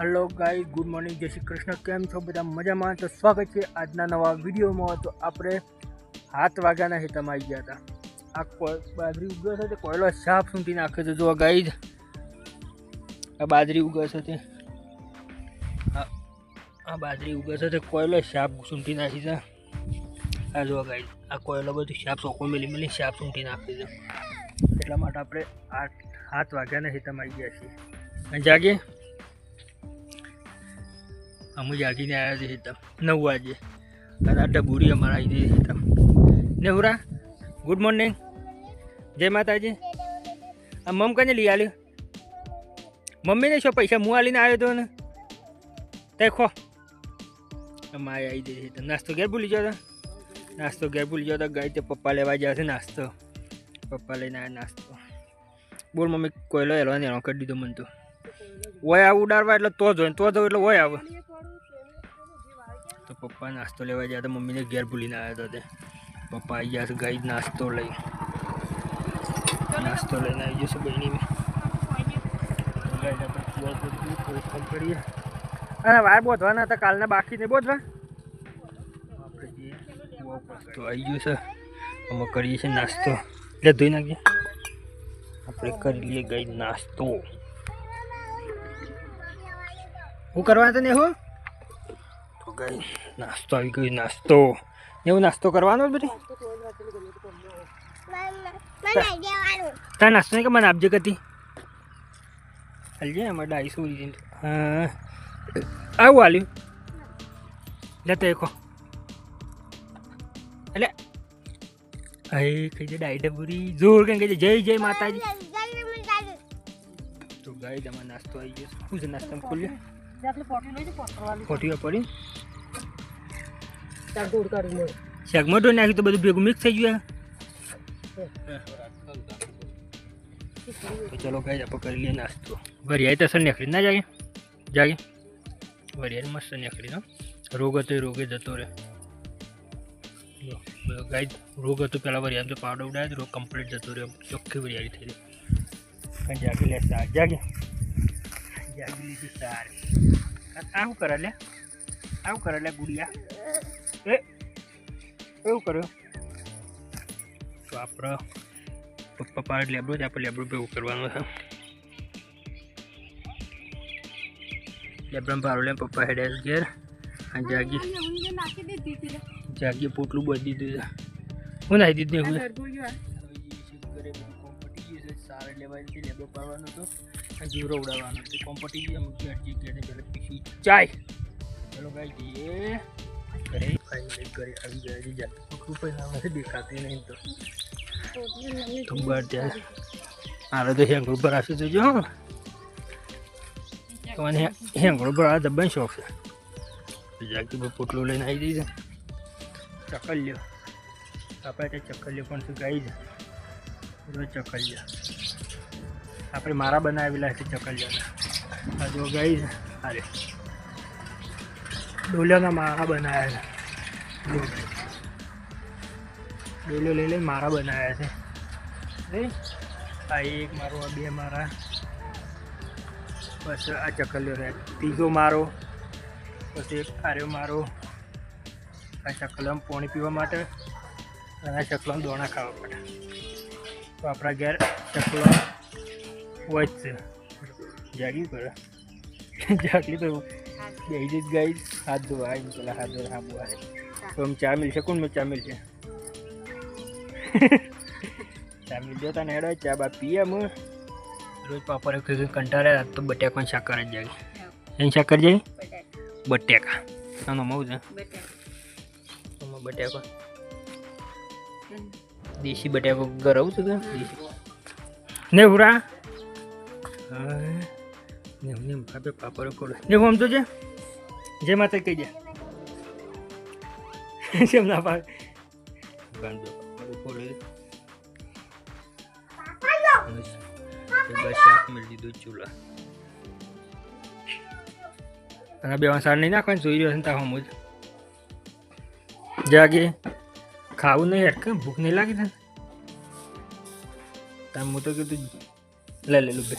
Hello guys, good morning, जय श्री कृष्ण। केम छो बधा मजामां? तो स्वागत है आजना नवा विडियोमां। तो आपणे 7 वाग्याना हेतामां आई गया था। आ बाजरी उगे छे, कोयलो साफ सूंटी नाखे छे। जो गाइस आ बाजरी उगे छे, आ बाजरी उगे छे, कोयलो साफ सूंटी नाखी छे। आ जो गाइस आ कोयलो बधो साफ सोको मिली साफ सूंटी नाखे छे। એટલા માટે આપણે 7 વાગ્યાના હેતામાં આવી ગયા છીએ અને જાગીએ અમે જાગીને આવ્યા છીએ હેતમ 9 વાગે અને આ ડબુરી અમારા આવી ગઈ હેતમ નેહુરા ગુડ મોર્નિંગ જય માતાજી આ મમ કને લઈ આલ્યો મમ્મીને શું પૈસા હું આલીને આવ્યો તો ને તે ખો અમારે આવી ગઈ હેતમ નાસ્તો ઘેર ભૂલી ગયો નાસ્તો ઘેર ભૂલી ગયો તો ગઈ તે પપ્પા લેવા ગયા છે નાસ્તો પપ્પા લઈને આવ્યા નાસ્તો બોલ મમ્મી કોયલો હેલો ને એનો કરી દીધો મને તો ઓય આવું ઉડાડવા એટલે તો જો એટલે ઓય આવે તો પપ્પા નાસ્તો લેવા ગયા તો મમ્મીને ઘેર ભૂલીને આવ્યા હતા તે પપ્પા આવી ગયા છે ગાઈ નાસ્તો લઈને આવી જશે બહેની કરીએ અને વાર બોધવાના હતા કાલના બાકી નહીં બોધવા આપણે તો આવી ગયું છે અમે કરીએ છીએ નાસ્તો એટલે ધોઈ નાખીએ આપણે કરી લઈએ ગઈ નાસ્તો હું કરવા તો ને હો તો ગઈ નાસ્તો આવી ગયો નાસ્તો એવું નાસ્તો કરવાનો જ બધી તાર નાસ્તો નહીં કે મને આપજે કતી હાલજે અમારે ડાઈ સોરી હા આવું હાલ્યું લેતો એકો એટલે અરે કઈ છે ડાઈ ડબુરી જોર કેમ કહે છે જય જય માતાજી તો ગાઈ તમારો નાસ્તો આવી ગયો શું છે નાસ્તામાં ખોલ્યો ફોટીઓ પડી શાકમાં ઢોઈ નાખ્યું તો બધું ભેગું મિક્સ થઈ ગયું તો ચલો ગાઈ આપણે કરી લઈએ નાસ્તો વરિયાળી તો સર નીકળી ના જાગે વરિયાળી મસ્ત નીકળી નો રોગ હતો એ રોગે જતો રહે ગાઈ રોગ હતો પેલા વરિયાળી તો પાવડર ઉડાય રોગ કમ્પ્લીટ જતો રહ્યો ચોખ્ખી વરિયાળી થઈ ગઈ કંઈ જાગી લે સાર જાગી લીધી સાર આવું કરે લે ગુડિયા એવું કર્યો તો આપણે પપ્પા પાડ લેબડો જ આપણે લેબડો ભેગું કરવાનું છે લેબડામાં પાડો લે પપ્પા હેડે ઘેર અને જાગી પોટલું બધી દીધું છે હું નાખી દીધું સાર લેવાય લેબડો પાડવાનો હતો જીવરો ઉડાવવાનો હતો કોમ્પટી પીસી ચાય ચલો ગાઈ જઈએ ઘરે ફાઇનલી ઘરે આવી ગયા છે જાતે પહેલાં દેખાતી નહીં તો બહાર ત્યાં મારે તો હેંગડો ભરાશે તો જો મને હેંગડો ભરાવા દબાઈ શોખ છે જાગતી પોટલું લઈને આવી જઈ છે ચકલ્યો આપણે ત્યાં ચકલ્યો પણ શું ગાઈ છે રોજ ચકલ્યો આપણે મારા બનાવેલા છે ચકલિયાના આ જો ગાઈ છે અરે ડોલિયાના મારા બનાવ્યા છે ડોલિયો લઈ લઈને મારા બનાવ્યા છે આ એક મારો આ બે મારા બસ આ ચકલિયો રહે ત્રીજો મારો પછી એક આર્યો મારો આ ચકલામાં પાણી પીવા માટે અને આ ચકલામાં દોણા ખાવા માટે તો આપણા ઘેર ચકલા વધશે જાગ્યું કરે જાગલી તો બે જ ગાઈ હાથ ધોવા આવી પેલા હાથ ધોવા હા બુઆ તો આમ ચા મિલશે કોણ મેં ચા મિલશે ચા મિલ જો તને હેડો ચા બા પીએ હું રોજ પાપરે કંટાળે તો બટેકા શાકર જ જાય એની શાકર જાય બટેકા આનો મઉ છે બટેકો દેશી બટેકો ગરવું છું કે દેશી ને હુરા ને ભાભે પાપડ ખોલો ને હું આમ તો છે જે માતા કહી જાય કેમ ના પાડે બાંધો પાપડ ખોલે બસ શાક મળી દીધું ચૂલા અને બે સાર નહીં નાખવાનું જોઈ રહ્યો છે તા હમ જ જાગે ખાવું નહીં યાર કેમ ભૂખ નહીં લાગી તને તમે હું તો કીધું લે લે લુબે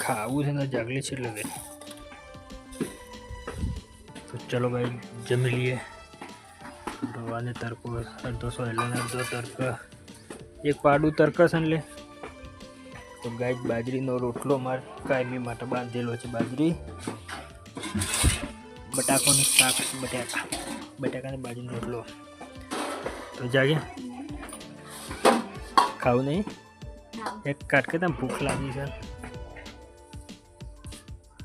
ખાવું છે ને જાગલી છે એટલે તો ચલો ભાઈ જમી લઈએ. ભગવાને તરકો અડધો સોયલો ને અડધો તરકા એક પાડું તરકસ લે. તો ગાય બાજરીનો રોટલો મારે કાયમી માટે બાંધેલો છે. બાજરી બટાકાનું શાક, બટાકાની બાજરીનો રોટલો. તો જાગે ખાવું નહીં એક કાટકે તમે ભૂખ લાગી છે.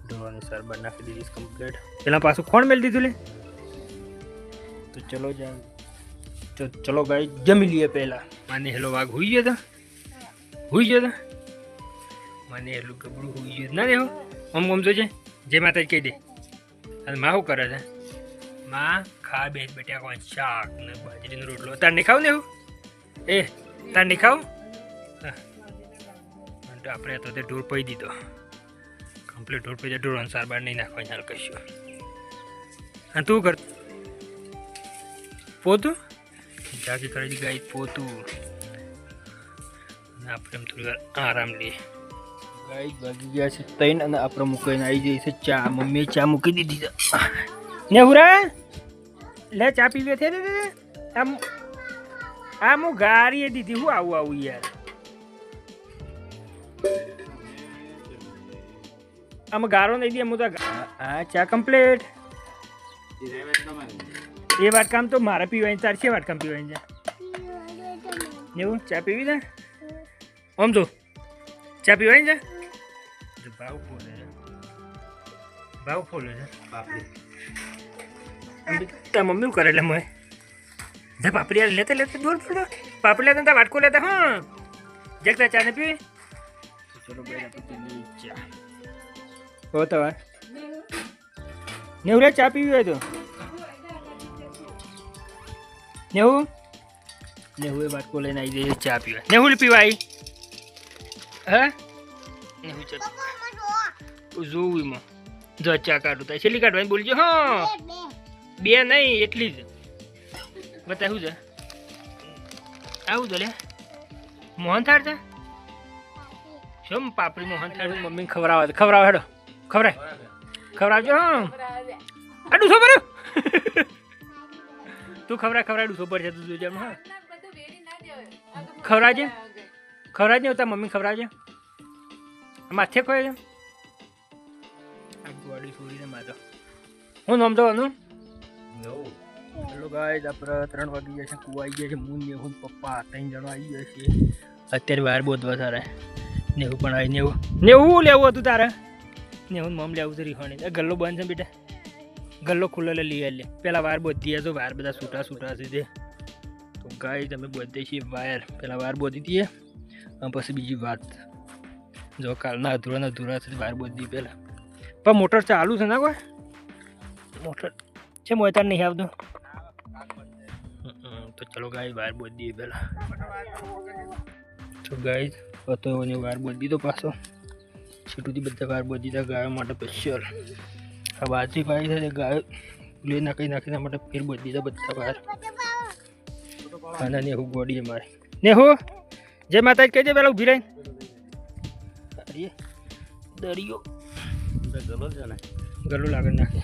ઢોળવાની સરબત નાખી દીધી કમ્પ્લીટ. પેલા પાછું કોણ મેળ દીધું લે. તો ચલો જા ચલો ગાય જમી લઈએ. પહેલાં માને હેલો વાઘ હોઈ ગયો હતો મને એટલું ગબડું હોઈ ગયું ના દેવો. આમ જોજે જે માતા કહી દે. અને માં શું કરે છે? માં ખા બે બટાકા શાક ને બાજરીનો રોટલો. તાર નહીં ખાવ ને એવું? એ તાર નહીં ખાવ? હા તો આપણે તો તે ઢોર પી દીધો કમ્પ્લીટ. ઢોર પી ઢોર અનુસાર બહાર નહીં નાખવા ચાલ કશું. હા તું કર પોતું જાગી કરી ગાય પોતું. આપણે એમ થોડી વાર આરામ લઈએ. ગાય વાગી ગયા છે 3 અને આપણે મૂકીને આવી જઈએ છે ચા. મમ્મીએ ચા મૂકી દીધી છે. ને હુરા લે ચા પીવે છે. આમ હું ગાડીએ દીધી. હું આવું યાર. આમાં ગારો નહીં દે. હું તો હા ચા કમ્પ્લીટ. એ વાટકામ તો મારે પીવાની. તાર છે વાટકામ પીવાની છે એવું? ચા પીવી છે આમ તો ચા પીવાની છે. ભાવ ફોલે છે બાપરી. તાર મમ્મી શું કરે? એટલે મેં જા પાપડી લેતા દૂર પડો. પાપડી લેતા તા વાટકો લેતા. હા જગતા ચા ને પીવી. ચલો ભાઈ ચા હો તમારે નેવરે ચા પીવી હોય તો નેવું એ બાટકો લઈને આવી જઈએ ચા પીવા. નેવું પીવાય હા નેવું ચા જોવું એમાં જો ચા કાઢું થાય છેલ્લી કાઢવાની બોલજો. હા 2 નહીં એટલી જ બતાવું છે. આવું તો લે મોહન થાળ છે શું? પાપડી મોહન થાળ મમ્મી ખવડાવે હેડો ખવડાવજો. હા આડું છો બરો તું ખવડાડું છો પર છે તું જોજે. હા ખવડાવજે તાર મમ્મી ખવડાવજે. માથે ખોય છે આ ગોળી છોડીને માતો. હું નામ જવાનું હેલો ગાય આપણે 3 વાગી ગયા છે. કુવા આવી ગયા છે. હું ને હું પપ્પા 3 જણો આવી ગયા છીએ. અત્યારે વાર બહુ વધારે નેવું પણ આવી. નેવું લેવું હતું તારે? નેવું મમ લેવું છે રીહોણી. ગલ્લો બંધ છે બેટા. ગલ્લો ખુલ્લો લઈ લે. પેલા વાર બોધી તો વાર બધા છૂટા છે તે. તો ગાય તમે બોધે છીએ વાયર. પેલા વાર બોધી દઈએ અને પછી બીજી વાત. જો કાલના અધૂરા છે વાર બોધી પહેલાં. પણ મોટર ચાલુ છે ના કોઈ? મોટર છે મોટર નહીં આવતું. તો ચલો ગાય વાર બોધી દઈએ પહેલાં. તો ગાય હતો એને વાર બોધી દીધો પાછો. છેટુંથી બધા વાર બોધી દીધા ગાયો માટે સ્પેશિયલ. આ બાજરી પાડી છે ગાયો લે નાખીને માટે ફેર બોધી દીધા બધા વાર. અને નેહુ ગોડી મારે. નેહુ જય માતાજી કહેજે પેલા ઊભી રહીને. દરિયો ગલો લાગે નાખે.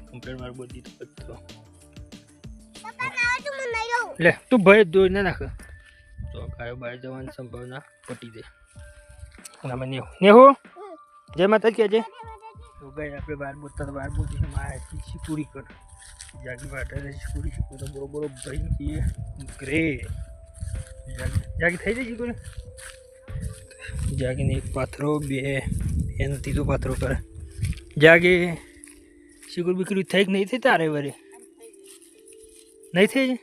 કમ્પ્લેટ વાર બોધી દીધો બધો. લે તું ભાઈ દોઈ ના નાખ તો ગાયો બહાર જવાની સંભાવના પટી દે. અને નેહુ જય માતાજી કહેજે. તો ગઈ આપણે વાર બોધી મારે પૂરી કર જાગી વાટે પૂરી શીખવું તો બરોબર ભાઈ ગ્રે જાગી થઈ જાય શીખું ને. જાગીને એક પાથરો 2 એનો ત્રીજો પાથરો કરે. જાગે શીખું બીકરી થઈ કે નહીં થઈ તારે વરે નહીં થઈ જાય.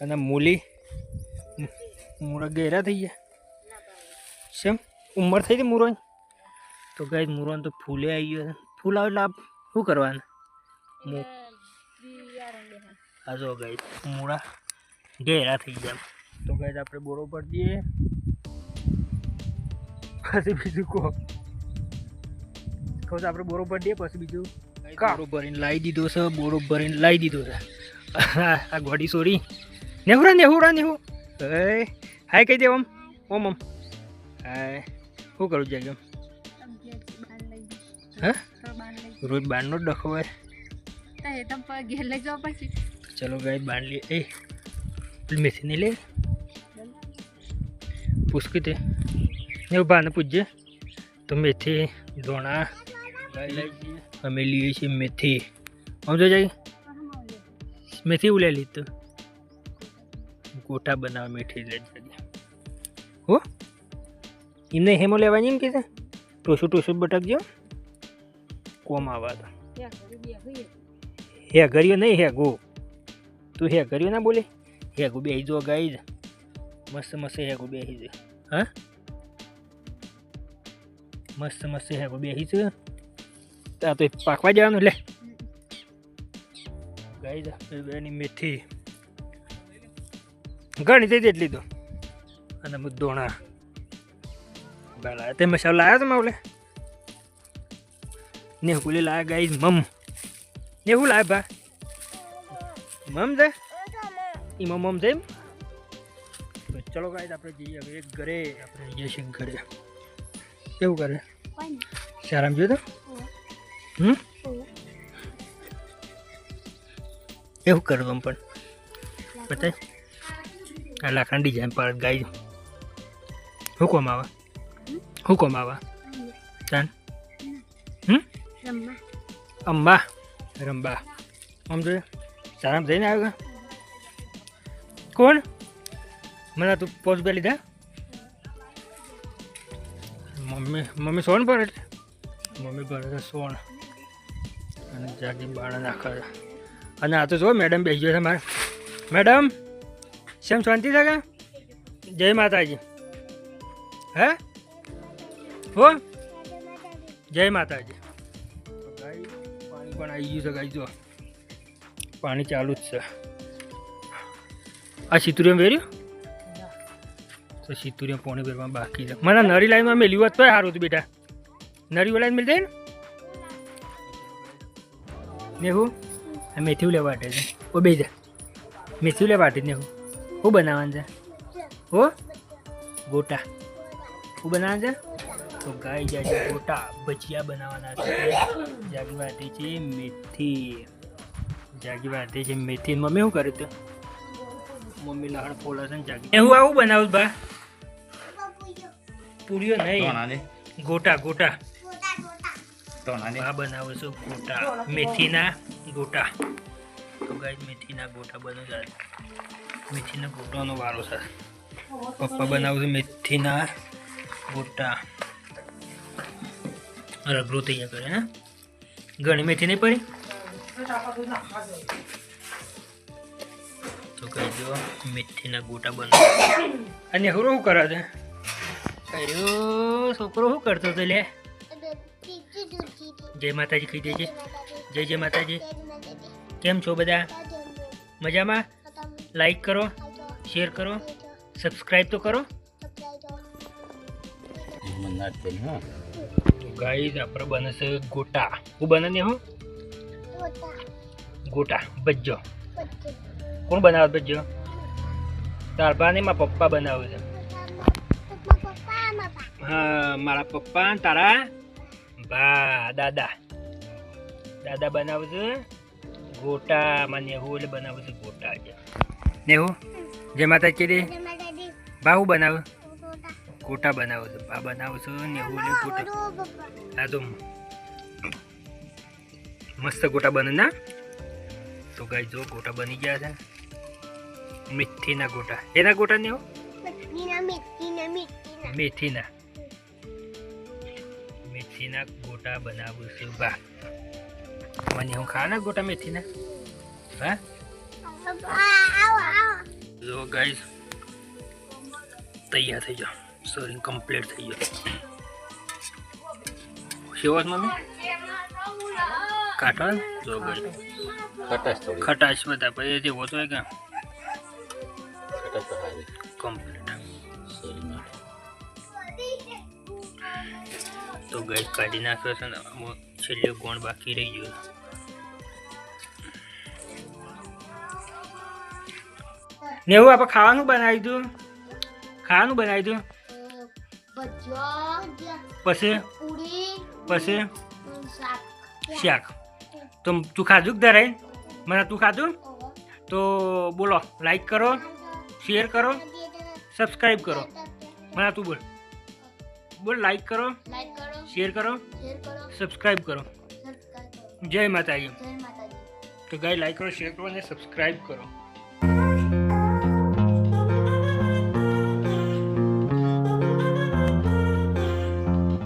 અને મૂળા ગેરા થઈ ગયા શેમ ઉંમર થઈ હતી મૂળો. તો ગાય મૂળો તો ફૂલે આવી ગયો. ફૂલ આવે એટલે શું કરવાનું? આ જો ગાય મૂળા ઘેરા થઈ ગયા. તો ગાય આપણે બોરો પર દઈએ પછી બીજું કહો આપણે બોરો પર દઈએ પછી બીજું બોરો ભરીને લાવી દીધો છે. આ ગોડી સોરી નેહુરા હાય કહી દે ઓમ હાય શું કરું જાય એમ હા રોજ બહારનો જ ડખો હોય ચલો ગાય બાંધ લે એ પેલી મેથી નહીં લે પૂછકી તે એવું બાને પૂછજે તો મેથી ધોણા અમે લઈએ છીએ મેથી સમજો જાય મેથી એવું લઈ લીધું ગોટા બનાવવા મેથી લઈ જજે હો એમને હેમો લેવાની એમ કીધે ટોસું બટકજો કોમ આવા તો હે કર્યો નહીં હે ગો તું હે કર્યો ના બોલે હે ગો બેસી જો ગાઈ જ મસ્ત હે ગો બેસી જ હા મસ્ત હે ગો બેસી છે આ તો પાકવા જવાનું લે ગાઈ જા એની મેથી ઘણી થઈ એટલી તો અને મુદ્દોણા બાલા તે મસાલો લાવ્યો તો માવલે ને હુલે લાવ્યા ગાઈ મમ ને હું લાવ્યા બા મમ છે એમાં મમ છે એમ ચલો ગાઈ આપણે જઈએ હવે ઘરે આપણે જઈએ છીએ ઘરે કેવું કરે સારામ જોયું તો એવું કરવું પણ બતાય આ લાકડા ડિઝાઇન પર ગાઈ હુકમ આવા ચાન અંબા રંબા આમ જોઈએ સારામ જઈને આવ્યો કોણ મને તું પોચ બે લીધા મમ્મી સોન પર એટલે મમ્મી ભરે છે સોન અને જાગી બાળા નાખે અને આ તો જો મેડમ બેસી ગયો છે મારે મેડમ શેમ શાંતિ છે કે જય માતાજી હે હો જય માતાજી પાણી પણ આવી ગયું છે ગાઈ જો પાણી ચાલુ જ છે આ સિતુરિયમ વેર્યું તો સિતુરિયમ પાણી વેરવામાં બાકી છે મને નરી લાઈનમાં મેલ્યું હોત તો સારું હતું બેટા નરી લાઈન મિલ જાય ને હું મેથી લેવા વાટે છે ઓ બે જા મેથી લેવા વાટે ને હું બનાવવાનું છે હો ગોટા હું બનાવવાનું છે તો ગાય જાય ગોટા ભજીયા બનાવવાના છે જાગી વાટી છે મેથી મમ્મી શું કર્યું હતું મમ્મી લહણ ફોલે છે ને જાગી હું આવું બનાવું બા પૂરીઓ નહીં ગોટા આ બનાવું છું ગોટા મેથીના ગોટા તો ગાય મેથીના ગોટા બનાવ મેથીના ગોટાનો વારો છે પપ્પા બનાવું છે મેથીના ગોટા રગડો તૈયાર કરે હા ઘણી મેથી નહીં પડી તો કહી દો મેથીના ગોટા બનાવ અને હું શું કરે છે છોકરો શું કરતો હતો લે જય માતાજી કહી દેજે જય માતાજી કેમ છો બધા મજામાં લાઈક કરો શેર કરો સબસ્ક્રાઈબ તો કરો ગાઈસ આપણે બને છે ગોટા હું બને ને હું ગોટા ભજ્જો કોણ બનાવે ભજ્જો તાર બા ને મારા પપ્પા બનાવે છે હા મારા પપ્પા તારા બા દાદા બનાવે છે ગોટા માં નેહુ એટલે બનાવે છે ગોટા છે નેહુ જય માતાજી કીધી બા હું બનાવે ગોટા બનાવે છે બા બનાવે છે નેહુ એટલે ગોટા હા તો મસ્ત ગોટા બને ના તો ગાઈ જો ગોટા બની ગયા છે મેથીના ગોટા એના ગોટા નેહુ મેથીના ગોટા બનાવું છું બા મને હું ખાના ગોટા મેથીના હા જો ગાઈસ તૈયાર થઈ જાઓ સર્વિંગ કમ્પ્લીટ થઈ ગયો શેવાસ મમ્મી કાઢો જો ગાઈસ ખટાશ બધા પછી જે હોતો હોય કે કમ્પ્લીટ તો ગાઈસ કાઢી નાખ્યો છે ને છેલ્લે ગોણ બાકી રહી ગયો ને એવું આપણે ખાવાનું બનાવી દઉં પછી પૂરી પછી શાક શાક. તો તું ખાધું કે ધરાઈ? મને તું ખાધું? તો બોલો, લાઈક કરો, શેર કરો, સબસ્ક્રાઈબ કરો. મને તું બોલ, બોલ લાઈક કરો, શેર કરો, સબસ્ક્રાઈબ કરો. જય માતાજી. તો ગાય લાઈક કરો, શેર કરો અને સબસ્ક્રાઈબ કરો.